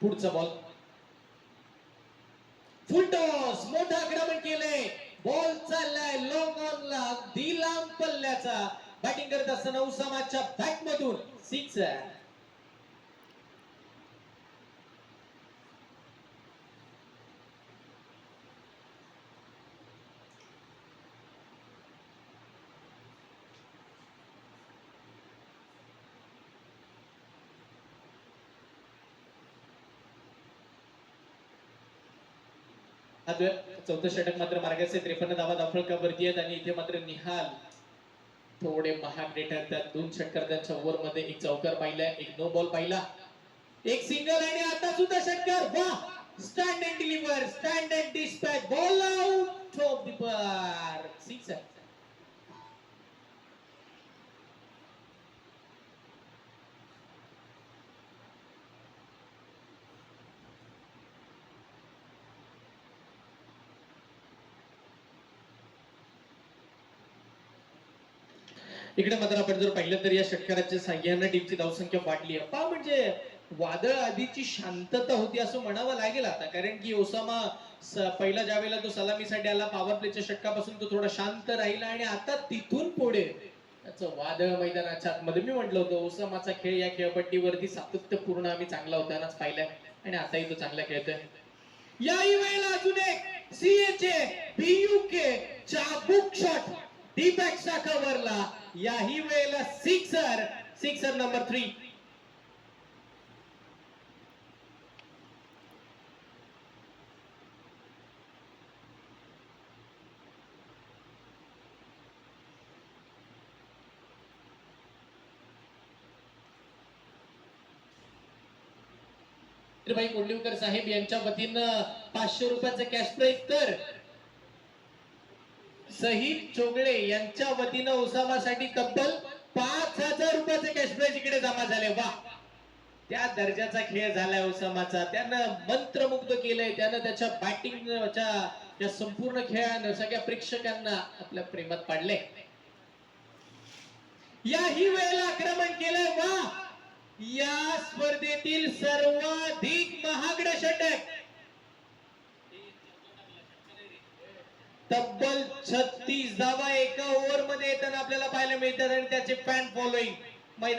पुढचा बॉल फुल टॉस, मोठा आक्रमण केलंय, बॉल चाललाय लॉंग ऑनला, अगदी लांब पल्ल्याचा. बॅटिंग करत असताना उसामाच्या बॅट मधून सिक्सर. चौथं षटक मात्र मार्गाचे 53 धावा दाखवण्यावरती आहेत आणि इथे मात्र निहाल थोडे महागडे ठरतात. 2 षटकारांच्या ओव्हर मध्ये एक चौकार पाहिला, एक नो बॉल पाहिला, एक सिंगल आणि आता सुद्धा षटकार. वाह, stand and deliver, stand and dispatch, ball out of the park, sixer. इकडे मात्र आपण जर पाहिलं तर या षटकाराच्या साह्याने टीमची धावसंख्या वाढली आहे. पहा म्हणजे वादळ आधीची शांतता होती असं म्हणावं लागेल आता, कारण की ओसामा पहिला ज्या वेळेला तो सलामीसाठी आला पॉवर प्लेच्या षटकापासून तो थोडा शांत राहिला आणि आता तिथून पुढे त्याचं वादळ मैदानाच्या आतमध्ये. मी म्हटलं होतं ओसामाचा खेळ या खेळपट्टीवरती सातत्यपूर्ण आम्ही चांगला होतानाच पाहिलाय आणि आताही तो चांगला खेळतोय. याही वेळेला अजून एक सीएचे बीयूके चाबुक शॉट डीप बॅकच्या कव्हरला, याही वेळेला सिक्सर, सिक्सर नंबर 3. भाई कोंडलीकर साहेब यांच्या वतीनं 500 रुपयाचं कॅश प्राइज, तर शहीद चोगळे यांच्या वतीनं ओसामासाठी तब्बल 5000 रुपयाचे कॅश प्राइज इकडे जमा झाले. वा, त्या दर्जाचा खेळ झालाय ओसामाचा. त्यानं मंत्रमुग्ध केलंय, त्यानं त्याच्या बॅटिंगच्या संपूर्ण खेळानं सगळ्या प्रेक्षकांना आपल्या प्रेमात पाडले. याही वेळेला आक्रमण केलंय. वा, या स्पर्धेतील सर्वाधिक महागडे षटक, तब्बल 36 धावा एका ओव्हर मध्ये येताना आपल्याला पाहायला मिळतात आणि त्याचे फॅन फॉलोईंग मैदान